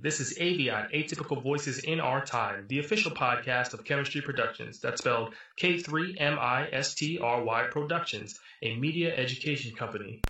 This is Avion, Atypical Voices in Our Time, the official podcast of Chemistry Productions. That's spelled K3MISTRY Productions, a media education company.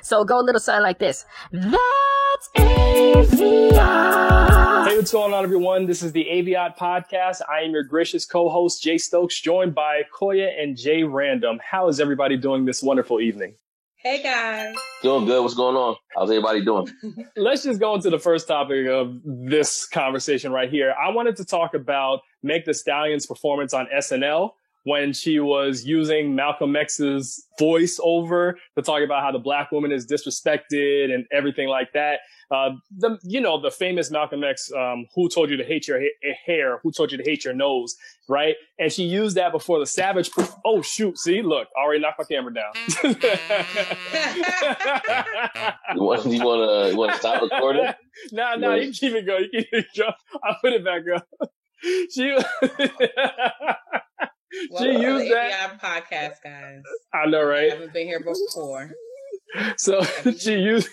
So go a little something like this. That's Avion. Hey, what's going on, everyone? This is the Avion Podcast. I am your gracious co-host, Jay Stokes, joined by Koya and Jay Random. How is everybody doing this wonderful evening? Hey, guys. Doing good. What's going on? How's everybody doing? Let's just go into the first topic of this conversation right here. I wanted to talk about Meg Thee Stallion's performance on SNL when she was using Malcolm X's voice over to talk about how the black woman is disrespected and everything like that. The famous Malcolm X, who told you to hate your hair? Who told you to hate your nose? Right? And she used that before the Savage. Oh, shoot. See, look, I already knocked my camera down. You want to stop recording? No, you can keep it going. You keep it going. I'll put it back up. She used that podcast, guys. I know, right? I haven't been here before. So she used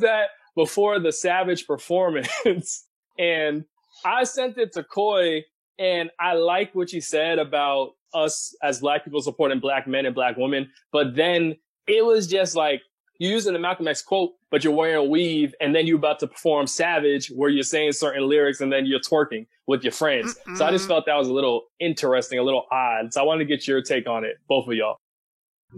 that before the Savage performance, and I sent it to Coy, and I like what she said about us as black people supporting black men and black women, but then it was just like, you're using the Malcolm X quote, but you're wearing a weave, and then you're about to perform Savage, where you're saying certain lyrics, and then you're twerking with your friends. Mm-mm. So I just felt that was a little interesting, a little odd. So I wanted to get your take on it, both of y'all.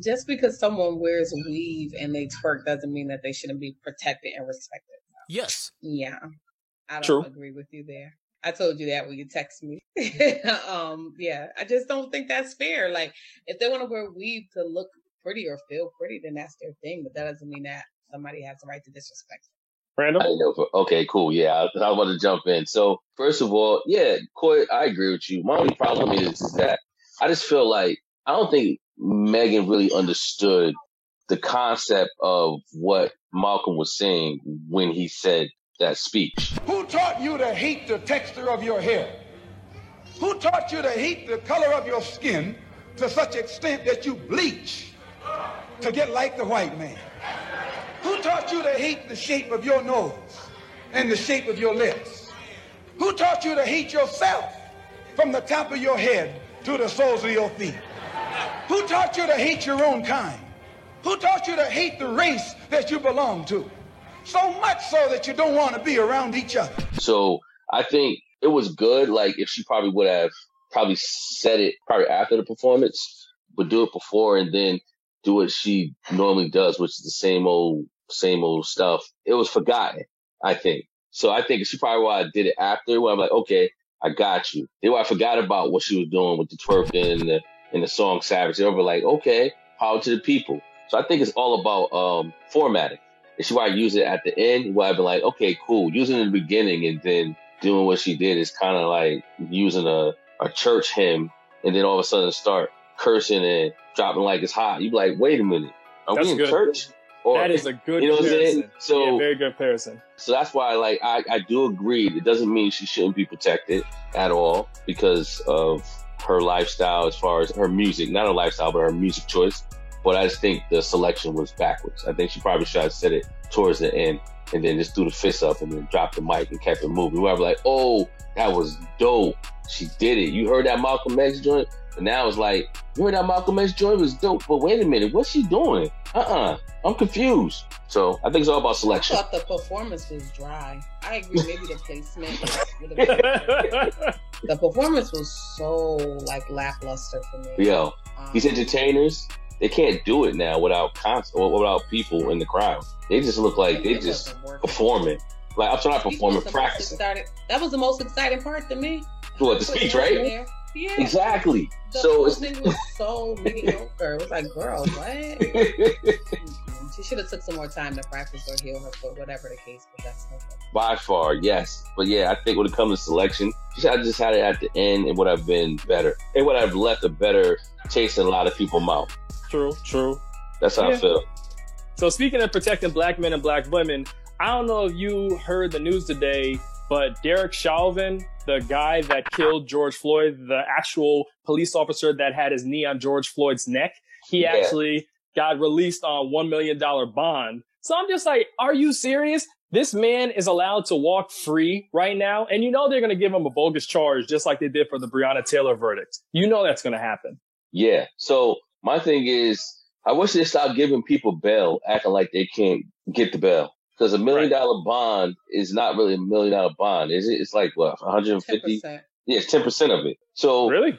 Just because someone wears a weave and they twerk doesn't mean that they shouldn't be protected and respected. Yes. Yeah. I True. don't agree with you there. I told you that when you text me. Yeah, I just don't think that's fair. Like, if they want to wear a weave to look pretty or feel pretty, then that's their thing. But that doesn't mean that somebody has the right to disrespect them. Random? I didn't know. Okay, cool. Yeah, I want to jump in. So, first of all, yeah, Coy, I agree with you. My only problem is that I just feel like I don't think Megan really understood the concept of what Malcolm was saying when he said that speech. Who taught you to hate the texture of your hair? Who taught you to hate the color of your skin to such extent that you bleach to get like the white man? Who taught you to hate the shape of your nose and the shape of your lips? Who taught you to hate yourself from the top of your head to the soles of your feet? Who taught you to hate your own kind? Who taught you to hate the race that you belong to? So much so that you don't want to be around each other. So I think it was good. Like, if she probably would have said it probably after the performance, but do it before and then do what she normally does, which is the same old stuff. It was forgotten, I think. So I think she probably would have did it after, where I'm like, okay, I got you. Then I forgot about what she was doing with the twerking and the song Savage. They were like, okay, power to the people. So I think it's all about formatting. If she might use it at the end, where I'd be like, okay, cool. Using it in the beginning and then doing what she did is kind of like using a church hymn and then all of a sudden start cursing and dropping like it's hot. You'd be like, wait a minute. Are we in church? Or, that is a good comparison. What I'm saying? So, yeah, very good comparison. So that's why I do agree. It doesn't mean she shouldn't be protected at all because of her lifestyle as far as her music. Not her lifestyle, but her music choice. But I just think the selection was backwards. I think she probably should have said it towards the end and then just threw the fist up and then dropped the mic and kept it moving. We're like, oh, that was dope. She did it. You heard that Malcolm X joint? But now it's like, you heard that Malcolm X joint was dope, but wait a minute, what's she doing? I'm confused. So I think it's all about selection. I thought the performance was dry. I agree, maybe the placement would have been better. The performance was so lackluster for me. Yo, these entertainers, they can't do it now without without people in the crowd. They just look like they just performing. Like, I'm sorry, not performing, practicing. That was the most exciting part to me. What, the speech, right? Yeah. Exactly. The whole thing was so mediocre. It was like, girl, what? She should have took some more time to practice or heal her foot, whatever the case, but that's no problem. By far, yes. But yeah, I think when it comes to selection, she should have just had it at the end and would have been better. It would have left a better taste in a lot of people's mouth. True. That's how I feel. So speaking of protecting black men and black women, I don't know if you heard the news today, but Derek Chauvin, the guy that killed George Floyd, the actual police officer that had his knee on George Floyd's neck, he actually got released on $1 million bond. So I'm just like, are you serious? This man is allowed to walk free right now, and you know they're going to give him a bogus charge just like they did for the Breonna Taylor verdict. You know that's going to happen. Yeah. So my thing is, I wish they stopped giving people bail, acting like they can't get the bail. Because $1 million bond is not really $1 million bond, is it? It's like, what, 150? 10%. Yeah, it's 10% of it. So Really?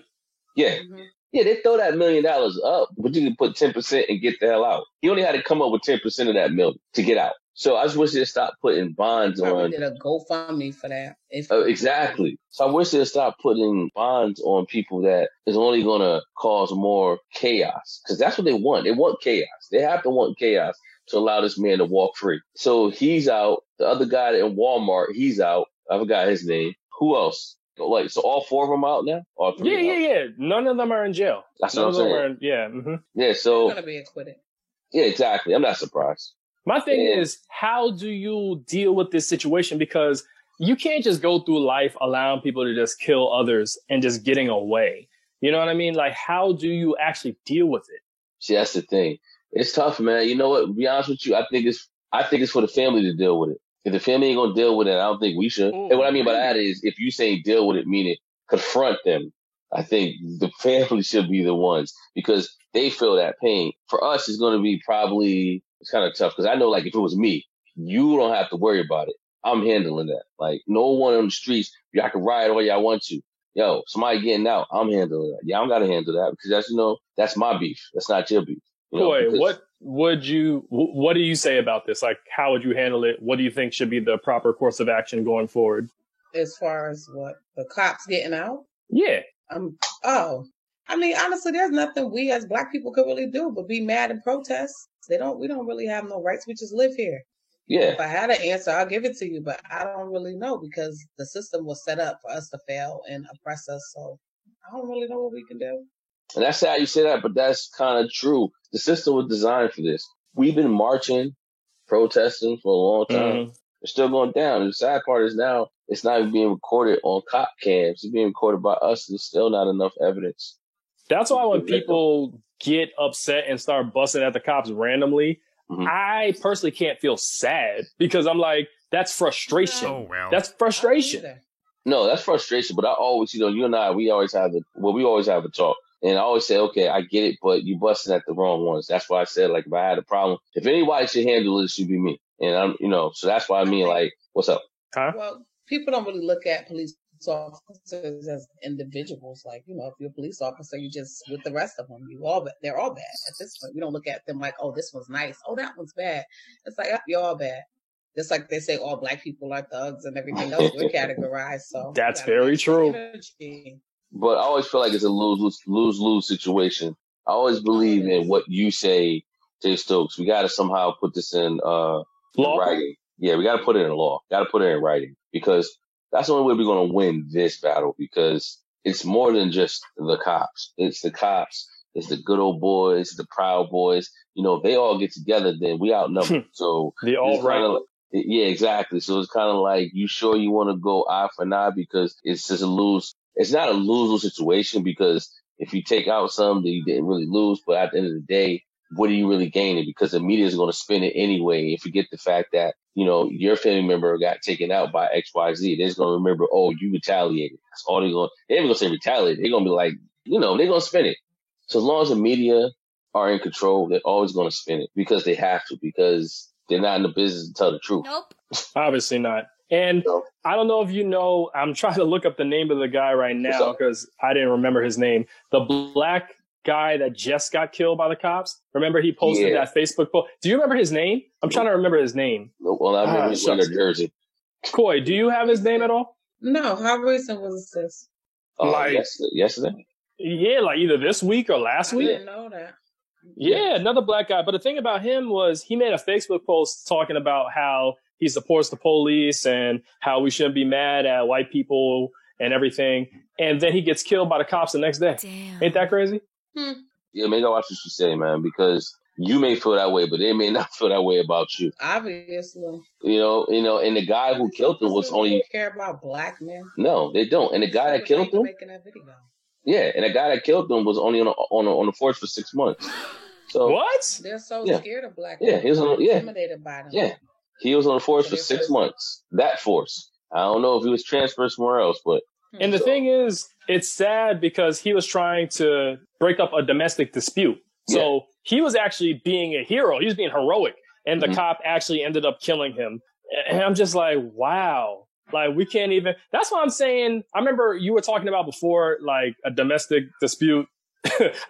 Yeah. Mm-hmm. Yeah, they throw that $1 million up, but you can put 10% and get the hell out. He only had to come up with 10% of that million to get out. So I just wish they'd stop putting bonds Probably on. did a GoFundMe for that. Exactly. So I wish they'd stop putting bonds on people that is only going to cause more chaos. Because that's what they want. They want chaos. They have to want chaos to allow this man to walk free. So he's out. The other guy in Walmart, he's out. I forgot his name. Who else? Like, so all four of them out now? All three? Yeah. None of them are in jail. That's None what I'm saying. Yeah, so. They're going to be acquitted. Yeah, exactly. I'm not surprised. My thing is, how do you deal with this situation? Because you can't just go through life allowing people to just kill others and just getting away. You know what I mean? Like, how do you actually deal with it? See, that's the thing. It's tough, man. You know what? To be honest with you, I think it's for the family to deal with it. If the family ain't gonna deal with it, I don't think we should. And what I mean by that is, if you say deal with it, meaning confront them, I think the family should be the ones because they feel that pain. For us, it's going to be probably, it's kind of tough because I know, like, if it was me, you don't have to worry about it. I'm handling that. Like, no one on the streets, y'all can riot all y'all want to. Yo, somebody getting out, I'm handling that. Yeah, I'm gotta handle that because that's, that's my beef. That's not your beef. Boy, what do you say about this? Like, how would you handle it? What do you think should be the proper course of action going forward? As far as what? The cops getting out? Yeah. I mean, honestly, there's nothing we as Black people could really do but be mad and protest. We don't really have no rights. We just live here. Yeah. If I had an answer, I'll give it to you, but I don't really know because the system was set up for us to fail and oppress us. So I don't really know what we can do. And that's how you say that, but that's kind of true. The system was designed for this. We've been marching, protesting for a long time. Mm-hmm. It's still going down. And the sad part is now it's not even being recorded on cop cams. It's being recorded by us. There's still not enough evidence. That's why when people get upset and start busting at the cops randomly, I personally can't feel sad because I'm like, that's frustration. Oh, well. That's frustration. No, that's frustration. But I always, you and I, we always have a talk. And I always say, okay, I get it, but you busting at the wrong ones. That's why I said, like, if I had a problem, if anybody should handle it, it should be me. And I'm, so that's why I mean, like, what's up? Huh? Well, people don't really look at police officers as individuals. Like, if you're a police officer, you just with the rest of them, they're all bad at this point. We don't look at them like, oh, this one's nice. Oh, that one's bad. It's like, you're all bad. Just like they say all Black people are thugs and everything else, we're categorized. So that's very true. But I always feel like it's a lose-lose situation. I always believe in what you say, Jay Stokes. We got to somehow put this in law? Writing. Yeah, we got to put it in law. Got to put it in writing because that's the only way we're going to win this battle because it's more than just the cops. It's the cops. It's the good old boys, the Proud Boys. If they all get together, then we outnumbered. So the alt-right. Yeah, exactly. So it's kind of like, you sure you want to go eye for an eye because it's just a lose. It's not a lose-lose situation because if you take out some, then you didn't really lose. But at the end of the day, what are you really gaining? Because the media is going to spin it anyway and forget the fact that, your family member got taken out by XYZ. They're just going to remember, oh, you retaliated. That's all they're going to, they ain't going to say retaliate. They're going to be like, they're going to spin it. So as long as the media are in control, they're always going to spin it because they have to, because they're not in the business to tell the truth. Nope. Obviously not. And I don't know if you know, I'm trying to look up the name of the guy right now because I didn't remember his name. The Black guy that just got killed by the cops. Remember he posted that Facebook post. Do you remember his name? I'm trying to remember his name. Well, I remember he's under Jersey. Coy, do you have his name at all? No. How recent was this? Yesterday? Yeah, like either this week or last week. I didn't know that. Yeah, another Black guy. But the thing about him was he made a Facebook post talking about how he supports the police and how we shouldn't be mad at white people and everything. And then he gets killed by the cops the next day. Damn. Ain't that crazy? Yeah, maybe I'll watch what you say, man, because you may feel that way, but they may not feel that way about you. Obviously. And the guy who killed him was only... They care about Black men. No, they don't. And the guy that killed him... Making that video. Yeah, and the guy that killed him was only on the force for 6 months. So what? They're so scared of Black men. Yeah, he was intimidated by them. Yeah. He was on the force for 6 months. That force. I don't know if he was transferred somewhere else, but. And the thing is, it's sad because he was trying to break up a domestic dispute. So he was actually being a hero. He was being heroic. And the cop actually ended up killing him. And I'm just like, wow. Like, we can't even. That's what I'm saying. I remember you were talking about before, like a domestic dispute.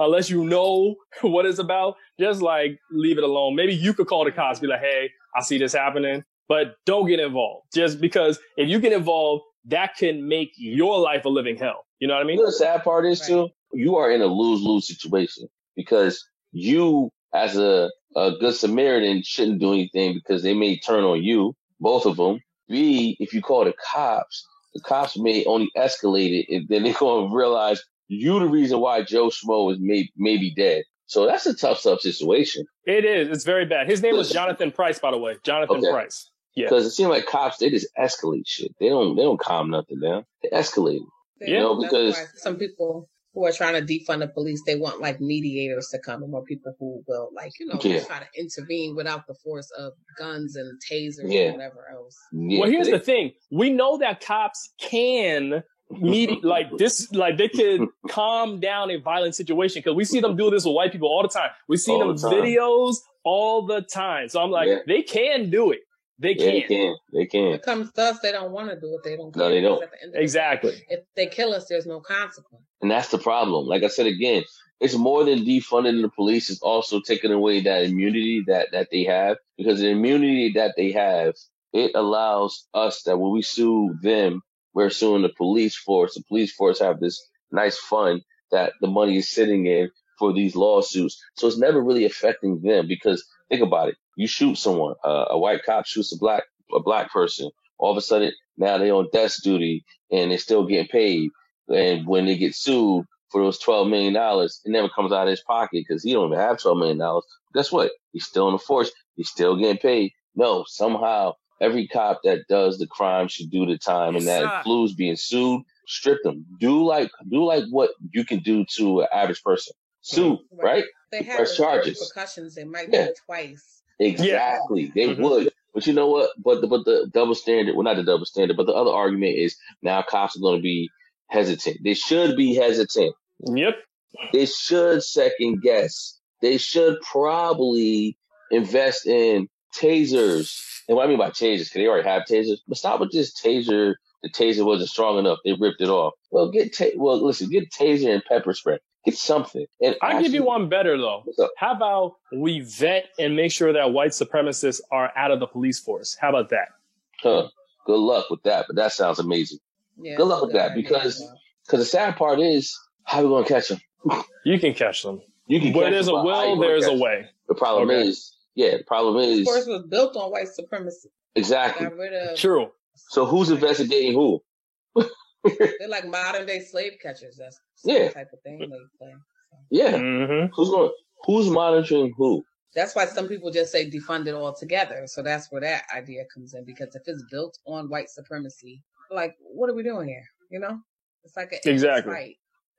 Unless you know what it's about, just like leave it alone. Maybe you could call the cops, be like, hey, I see this happening, but don't get involved. Just because if you get involved, that can make your life a living hell. You know what I mean? You know the sad part is, too, you are in a lose-lose situation because you, as a good Samaritan, shouldn't do anything because they may turn on you, both of them. B, if you call the cops may only escalate it, and then they're going to realize you the reason why Joe Schmo is maybe dead. So that's a tough situation. It is. It's very bad. His name was Jonathan Price, by the way. Jonathan Price. Yeah. Because it seems like cops, they just escalate shit. They don't calm nothing down. They escalate. You know, because some people who are trying to defund the police, they want like mediators to come and more people who will like, you know, try to intervene without the force of guns and tasers and whatever else. Yeah. Well, here's the thing. We know that cops can like this, like they could calm down a violent situation because we see them do this with white people all the time. We see them videos all the time. So I'm like, they can do it. They can. They can. When it comes to us, they don't want to do it. They don't care. No, they don't. Exactly. If they kill us, there's no consequence. And that's the problem. Like I said again, it's more than defunding the police. It's also taking away that immunity that they have. Because the immunity that they have, it allows us that when we sue them, we're suing the police force. The police force have this nice fund that the money is sitting in for these lawsuits. So it's never really affecting them because think about it. You shoot someone, a white cop shoots a black person. All of a sudden, now they're on desk duty and they're still getting paid. And when they get sued for those $12 million, it never comes out of his pocket because he don't even have $12 million. Guess what? He's still in the force. He's still getting paid. No, somehow every cop that does the crime should do the time, and that includes being sued. Strip them. Do like what you can do to an average person. Sue, right? They have charges. Repercussions. They might do it twice. Exactly. They would. But you know what? But the double standard, well, not the double standard, but the other argument is now cops are going to be hesitant. They should be hesitant. Yep. They should second guess. They should probably invest in tasers. And what I mean by tasers, because they already have tasers. But stop with this taser. The taser wasn't strong enough. They ripped it off. Well, get taser and pepper spray. Get something. And I'll give you one better, though. How about we vet and make sure that white supremacists are out of the police force? How about that? Good luck with that. But that sounds amazing. Yeah, good luck with that because the sad part is, how are we going to catch them? You can catch them. Where there's a will, there's a way. The problem is, the force was built on white supremacy. Exactly. True. So who's investigating who? They're like modern day slave catchers. That's the type of thing they play. So. Yeah. Mm-hmm. Who's monitoring who? That's why some people just say defund it altogether. So that's where that idea comes in. Because if it's built on white supremacy, like, what are we doing here? You know? It's like an fight.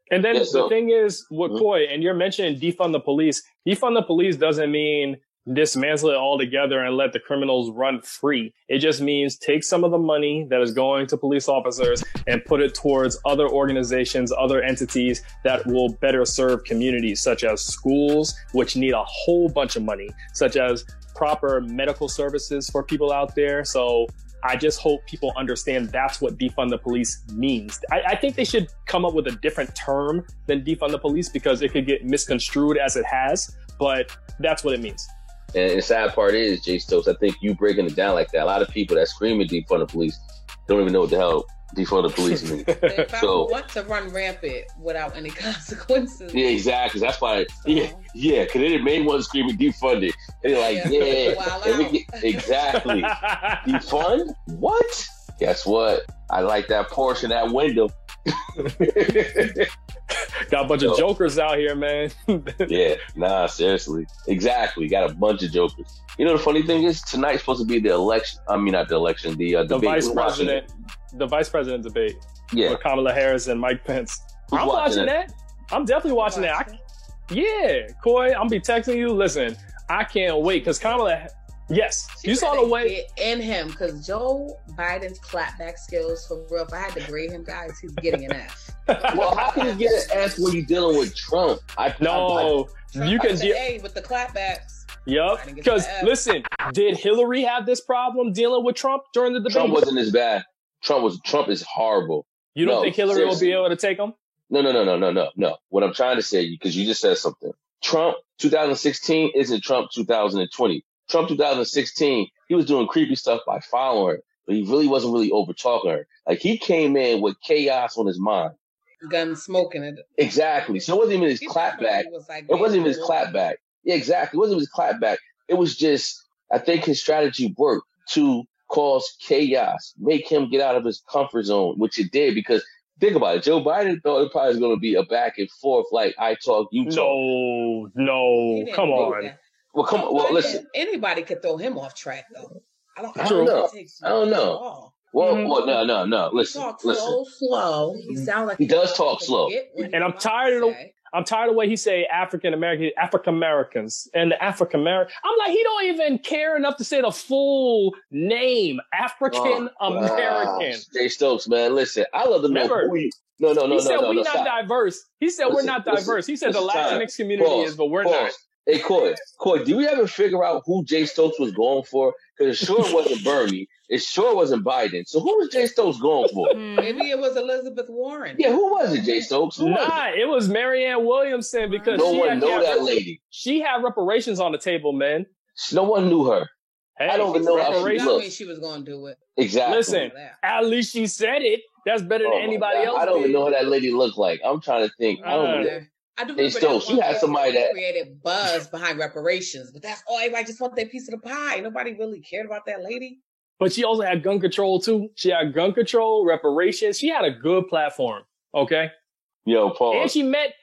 And then the thing is, with Coy, and you're mentioning defund the police. Defund the police doesn't mean dismantle it all together and let the criminals run free. It just means take some of the money that is going to police officers and put it towards other organizations, other entities that will better serve communities, such as schools, which need a whole bunch of money, such as proper medical services for people out there. So I just hope people understand that's what defund the police means. I think they should come up with a different term than defund the police because it could get misconstrued as it has, but that's what it means. And the sad part is, Jay Stokes, I think you breaking it down like that. A lot of people that scream at defund the police don't even know what the hell defund the police means. If I want to run rampant without any consequences. Yeah, exactly. That's why, because they didn't make one screaming defund it. And they're like, exactly. Defund? What? Guess what? I like that Porsche in that window. Got a bunch of jokers out here, man. Seriously. Exactly. Got a bunch of jokers. You know, the funny thing is, tonight's supposed to be the election. I mean, not the election, the debate. The vice president debate. Yeah. With Kamala Harris and Mike Pence. I'm watching that. I'm definitely watching that. Coy, I'm be texting you. Listen, I can't wait because Kamala. Yes, She you saw had the to way. get in him because Joe Biden's clapback skills, for real. If I had to grade him, guys, he's getting an F. Well, how can you get an F when you're dealing with Trump? No, Trump you can got the deal. A with the clapbacks. Yup. Biden gets Because the F. listen, did Hillary have this problem dealing with Trump during the debate? Trump wasn't as bad. Trump is horrible. You don't No, think Hillary will seriously. be able to take him? No. What I'm trying to say, because you just said something. Trump 2016 isn't Trump 2020. Trump 2016, he was doing creepy stuff by following her, but he really wasn't really over talking her. Like, he came in with chaos on his mind. Gun smoking it. Exactly. So it wasn't even his He clapback. definitely was like It wasn't even his being clapback. Yeah, exactly. It wasn't even his clapback. It was just, I think his strategy worked to cause chaos, make him get out of his comfort zone, which it did, because think about it. Joe Biden thought it probably was going to be a back and forth, like I talk, you talk. No, He didn't come do on. that. Well, come on. Well, Biden, listen. anybody could throw him off track, though. I don't True. know. I don't know. Well, Mhm. no. He Listen. talks so slow. He sounds like He does talk slow. And I'm tired of the way he say African Americans, and the African American. I'm like, he don't even care enough to say the full name, African American. Jay Stokes, man, listen. I love to know Remember, who you. No. He said we're not stop. diverse. He said we're Listen, not listen, diverse. He said the listen, time. Latinx community is, but we're not. Hey, Coy, do we ever figure out who Jay Stokes was going for? Because it sure wasn't Bernie. It sure wasn't Biden. So who was Jay Stokes going for? Maybe it was Elizabeth Warren. Yeah, who was it, Jay Stokes? Who was Nah, it was Marianne Williamson because No she one had, know that lady. She had reparations on the table, man. No one knew her. Hey, I don't even know how she reparations. That looked. means she was going to do it. Exactly. Listen, at least she said it. That's better Oh than my anybody God. else. I don't even did. know what that lady looked like. I'm trying to think. I don't know. I do Hey, remember Stokes, that you one had case somebody that that- created buzz behind reparations, but that's all. Everybody just want their piece of the pie. Nobody really cared about that lady. But she also had gun control too. She had gun control, reparations. She had a good platform. Okay. Yo, Paul. And she met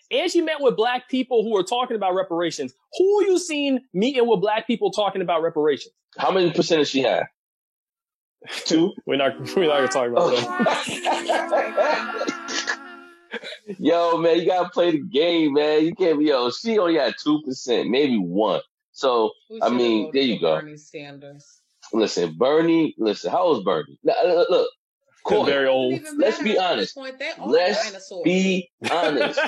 with black people who were talking about reparations. Who you seen meeting with black people talking about reparations? How many percentage she had? 2? We're not gonna talk about that. Yo, man, you gotta play the game, man. You can't be. She only had 2%, maybe 1. So We I should've mean, voted there you for go. Bernie Sanders. Listen, Bernie. Listen, how old is Bernie? Now, look, Coy, Very old. Doesn't even Let's matter be at honest. this point. They are Let's dinosaurs. be honest.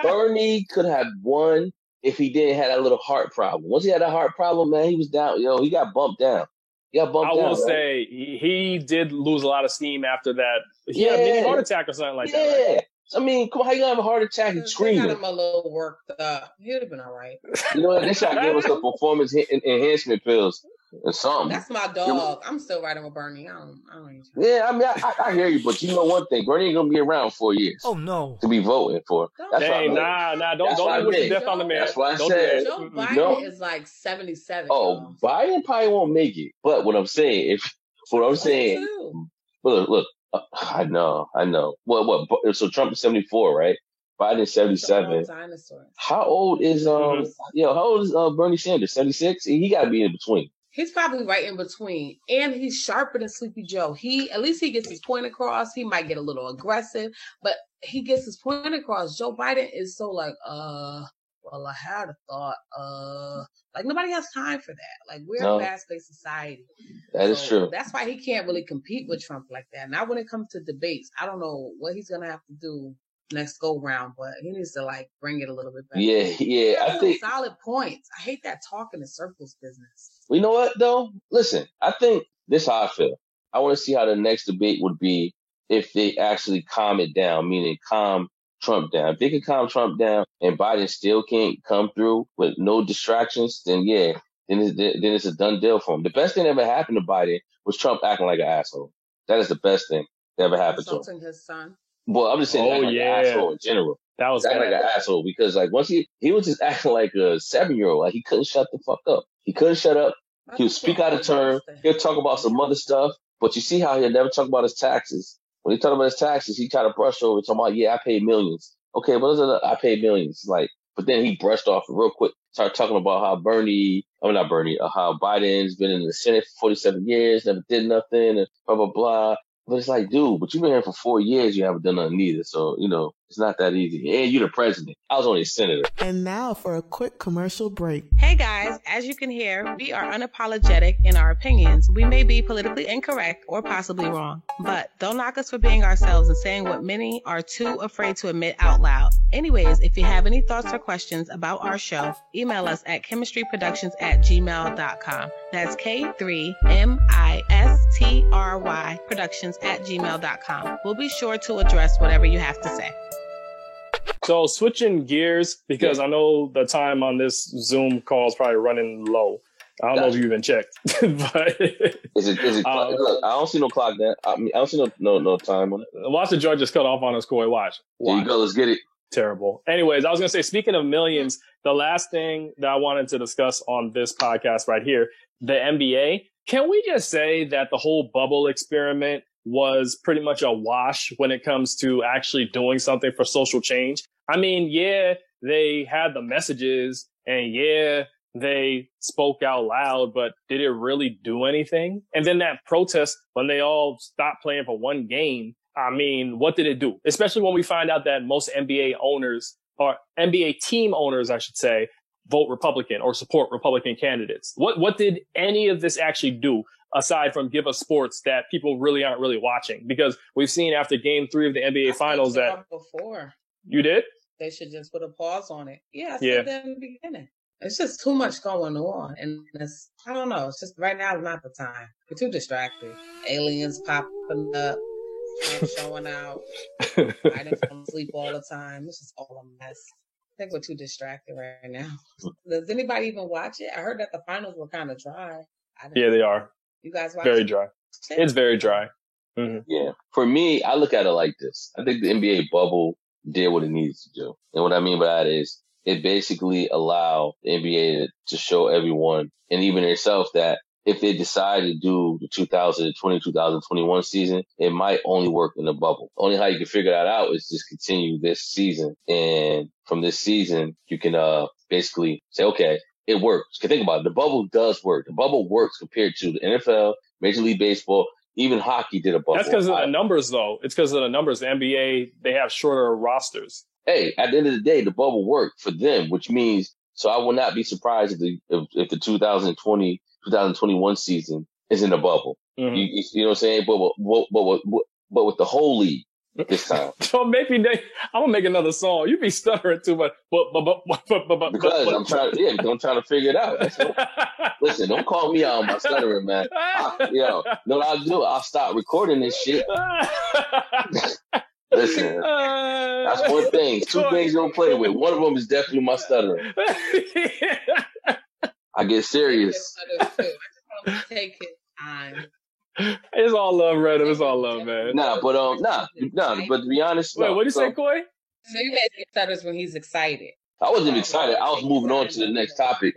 Bernie could have won if he didn't have that little heart problem. Once he had that heart problem, man, he was down. He got bumped down. He got bumped I down. will man. say he did lose a lot of steam after that. He had a Yeah. mini heart attack or something like Yeah. that. Right? I mean, come on, how you gonna have a heart attack and They got screaming? him a little worked up. He would have been all right. You know what? They should give us some performance enhancement pills or something. That's my dog. I'm still riding with Bernie. I don't even. Yeah, I mean, I hear you, but you know one thing, Bernie ain't gonna be around 4 years. Oh no. To be voting for. That's Hey, what I nah, don't That's what I wish meant. death on the man. That's why I Don't said- do that. Joe Biden No. is like 77. Oh, y'all. Biden probably won't make it. But what I'm saying, Too. look, I know. What? So Trump is 74, right? Biden is 77. Dinosaur. How old is How old is Bernie Sanders? 76. He got to be in between. He's probably right in between, and he's sharper than Sleepy Joe. At least he gets his point across. He might get a little aggressive, but he gets his point across. Joe Biden is so like, well, I had a thought, like nobody has time for that. Like we're No. a fast-paced society. That is true. That's why he can't really compete with Trump like that. Now, when it comes to debates, I don't know what he's gonna have to do next go round, but he needs to like bring it a little bit better. Yeah. I think. Solid points. I hate that talking in circles business. You know what though? Listen, I think this is how I feel. I want to see how the next debate would be if they actually calm it down, meaning calm Trump down. If they can calm Trump down and Biden still can't come through with no distractions, then yeah, then it's a done deal for him. The best thing that ever happened to Biden was Trump acting like an asshole. That is the best thing that ever happened to him. Insulting his son. Well, I'm just saying, acting like an asshole in general. That was Acting like bad. an asshole because like once he was just acting like a 7-year-old, like he couldn't shut the fuck up. He couldn't shut up. He would speak out of turn. He'll talk about some other stuff, but you see how he'll never talk about his taxes. When he talk about his taxes, he try to brush over, talking about, yeah, I paid millions. Okay, but I paid millions. Like, but then he brushed off real quick. Started talking about how how Biden's been in the Senate for 47 years, never did nothing, and blah blah blah. But it's like, dude, but you've been here for 4 years. You haven't done nothing either. So, it's not that easy. And you're the president. I was only a senator. And now for a quick commercial break. Hey guys, as you can hear, we are unapologetic in our opinions. We may be politically incorrect or possibly wrong, but don't knock us for being ourselves and saying what many are too afraid to admit out loud. Anyways, if you have any thoughts or questions about our show, email us at chemistryproductions@gmail.com. That's K3MISTRY productions@gmail.com. We'll be sure to address whatever you have to say. So switching gears, because I know the time on this Zoom call is probably running low. I don't know if you even checked, but is it? Look, I don't see no clock there. I don't see no time on it. Watch the joint just cut off on us, Koi. Watch. There you go. Let's get it. Terrible. Anyways, I was going to say, speaking of millions, the last thing that I wanted to discuss on this podcast right here, the NBA. Can we just say that the whole bubble experiment was pretty much a wash when it comes to actually doing something for social change? I mean, yeah, they had the messages and yeah, they spoke out loud, but did it really do anything? And then that protest, when they all stopped playing for one game, I mean, what did it do? Especially when we find out that most NBA owners, or NBA team owners, I should say, vote Republican or support Republican candidates. What did any of this actually do aside from give us sports that people really aren't really watching? Because we've seen after Game 3 of the NBA Finals that before. You did? They should just put a pause on it. Yeah, I said that in the beginning. It's just too much going on, and I don't know. It's just right now is not the time. We're too distracted. Aliens popping up, showing out. I didn't fall asleep all the time. It's just all a mess. I think we're too distracted right now. Does anybody even watch it? I heard that the finals were kind of dry. Yeah, they are. You guys watch very it? Dry. It's very dry. Mm-hmm. Yeah. For me, I look at it like this. I think the NBA bubble did what it needs to do. And what I mean by that is it basically allowed the NBA to show everyone and even themselves that if they decide to do the 2020, 2021 season, it might only work in the bubble. Only how you can figure that out is just continue this season. And from this season, you can basically say, okay, it works. Because think about it. The bubble does work. The bubble works compared to the NFL, Major League Baseball, even hockey did a bubble. That's because of the numbers, though. It's because of the numbers. The NBA, they have shorter rosters. Hey, at the end of the day, the bubble worked for them, which means, so I will not be surprised if the 2020, 2021 season is in the bubble. Mm-hmm. You know what I'm saying? But with the whole league this time. Don't make me. I'm gonna make another song. You be stuttering too much. Because I'm trying to figure it out. Listen, don't call me out on my stuttering, man. Know what I'll do? I'll stop recording this shit. Listen, that's one thing. Two things you don't play with. One of them is definitely my stuttering. I get serious. Take his time. It's all love, Random. It's all love, man. But to be honest, wait, what did you say, Koi? So you guys get stutters when he's excited. I wasn't excited. I was moving on to the next topic.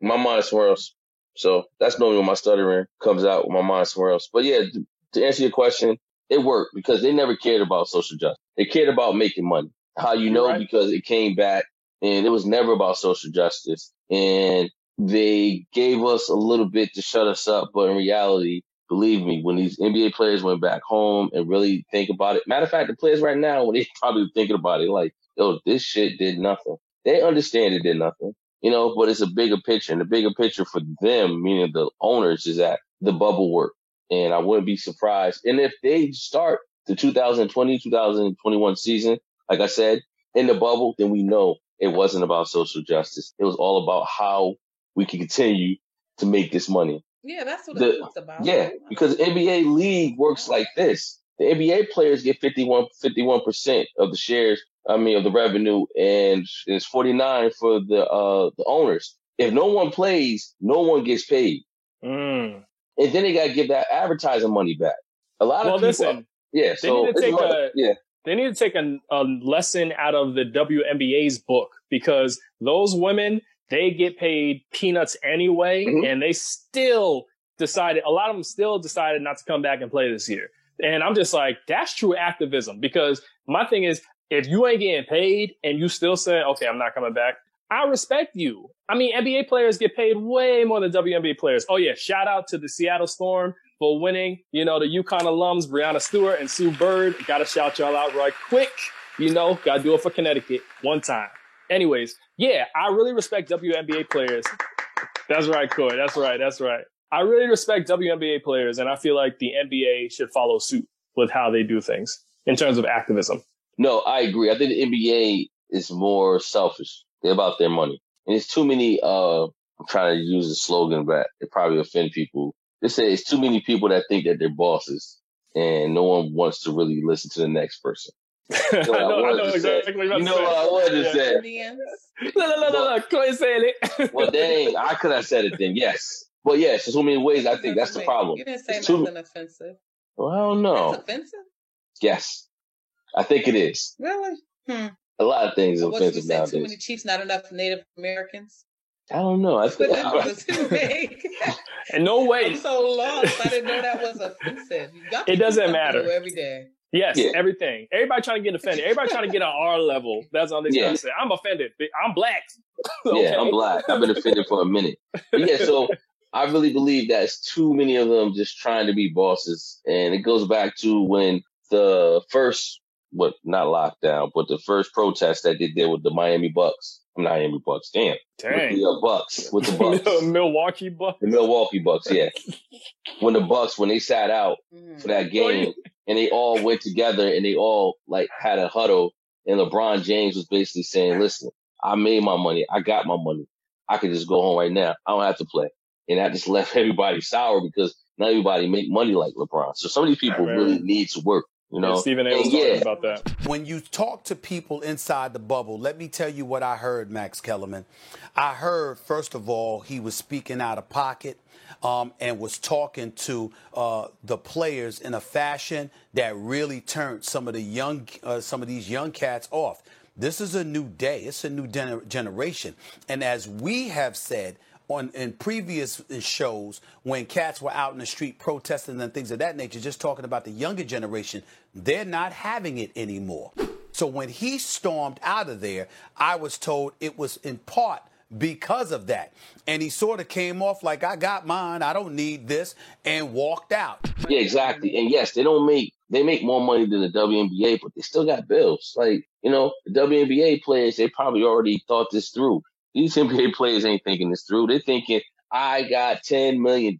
My mind somewhere else. So that's normally when my stuttering comes out with my mind somewhere else. But yeah, to answer your question, it worked because they never cared about social justice. They cared about making money. How you know? Right. Because it came back and it was never about social justice. And they gave us a little bit to shut us up. But in reality, believe me, when these NBA players went back home and really think about it, matter of fact, the players right now, when they probably thinking about it, like, yo, this shit did nothing. They understand it did nothing, but it's a bigger picture. And the bigger picture for them, meaning the owners, is that the bubble worked. And I wouldn't be surprised. And if they start the 2020, 2021 season, like I said, in the bubble, then we know it wasn't about social justice. It was all about how we can continue to make this money. Yeah, that's what it's about. Yeah, because the NBA league works like this. The NBA players get 51% of the shares, of the revenue, and it's 49 for the owners. If no one plays, no one gets paid. And then they got to give that advertising money back. A lot of people. Listen, yeah, so they need to take a lesson out of the WNBA's book, because those women, they get paid peanuts anyway, and they still decided, a lot of them still decided not to come back and play this year. And I'm just like, that's true activism, because my thing is, if you ain't getting paid and you still say, okay, I'm not coming back, I respect you. I mean, NBA players get paid way more than WNBA players. Oh yeah, shout out to the Seattle Storm for winning. You know, the UConn alums, Breanna Stewart and Sue Bird. Got to shout y'all out right quick. You know, got to do it for Connecticut one time. Anyways, yeah, I really respect WNBA players. That's right, Corey. That's right. I really respect WNBA players, and I feel like the NBA should follow suit with how they do things in terms of activism. No, I agree. I think the NBA is more selfish. They're about their money. And it's too many, I'm trying to use a slogan, but it probably offend people. They say it's too many people that think that they're bosses, and no one wants to really listen to the next person. I know exactly what you know what I wanted to say. No, Corey saying it. Well, dang, I could have said it then, yes. Well, yes, in so many ways, I think that's the problem. You didn't say nothing offensive. Well, I don't know. That's offensive? Yes. I think it is. Really? A lot of things are offensive nowadays. Too many Chiefs, not enough Native Americans? I don't know. I think and no way. I'm so lost. I didn't know that was offensive. It doesn't matter. Every day. Yes, everything. Everybody trying to get offended. Everybody trying to get on our level. That's all they trying to say. I'm offended. I'm black. Okay? Yeah, I'm black. I've been offended for a minute. But yeah, so I really believe that it's too many of them just trying to be bosses. And it goes back to when the first, not lockdown, but the first protest that they did with the Miami Bucks. Miami Bucks, damn. With the Bucks. Milwaukee Bucks. The Milwaukee Bucks, yeah. When they sat out for that game, and they all went together and they all had a huddle, and LeBron James was basically saying, listen, I made my money. I got my money. I can just go home right now. I don't have to play. And that just left everybody sour because not everybody make money like LeBron. So some of these people really need to work. You know, Stephen A was talking about that. When you talk to people inside the bubble, let me tell you what I heard, Max Kellerman. I heard, first of all, he was speaking out of pocket and was talking to the players in a fashion that really turned some of these young cats off. This is a new day. It's a new generation. And as we have said in previous shows, when cats were out in the street protesting and things of that nature, just talking about the younger generation, they're not having it anymore. So when he stormed out of there, I was told it was in part because of that. And he sort of came off like, I got mine, I don't need this, and walked out. Yeah, exactly. And yes, they make more money than the WNBA, but they still got bills. The WNBA players, they probably already thought this through. These NBA players ain't thinking this through. They're thinking, I got $10 million.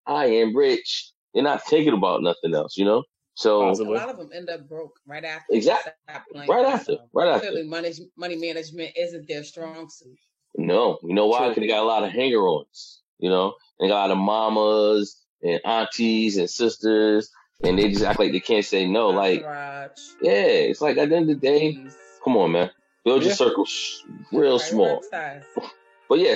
I am rich. They're not thinking about nothing else, you know? So a lot of them end up broke right after. Exactly. Right after. Clearly, money management isn't their strong suit. No. You know why? Because they got a lot of hanger-ons, you know? They got a lot of mamas and aunties and sisters, and they just act like they can't say no. It's like at the end of the day, come on, man. Build your circle real small. But yeah,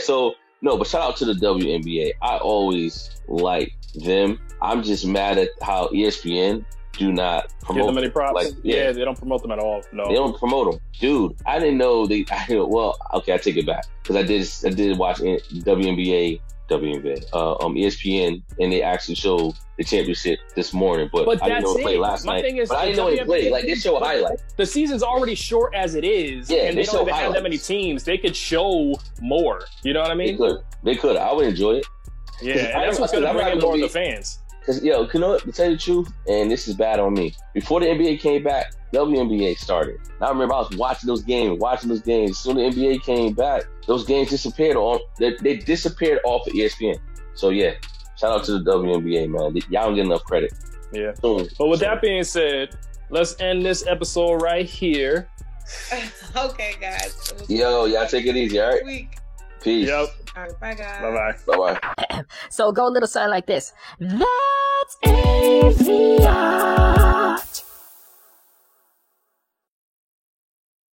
but shout out to the WNBA. I always like them. I'm just mad at how ESPN do not promote them. Give them any props. They don't promote them at all. No, they don't promote them, dude. I didn't know they. Well, okay, I take it back because I did watch WNBA, ESPN, and they actually showed the championship this morning. But I didn't know it played last night. But I didn't know it played. They show a highlight. The season's already short as it is, and they don't even have that many teams. They could show more. You know what I mean? They could. I would enjoy it. Yeah, and that's what's going to bring in more of the fans. Because, you know, to tell you the truth, and this is bad on me, before the NBA came back, WNBA started. And I remember I was watching those games. As soon as the NBA came back, those games disappeared. They disappeared off of ESPN. So, yeah, shout out to the WNBA, man. Y'all don't get enough credit. Yeah. But with that being said, let's end this episode right here. Okay, guys. Y'all take it easy, all right? Peace. Yep. All right, bye, guys. Bye-bye. Bye-bye. So go a little sign like this. That's it.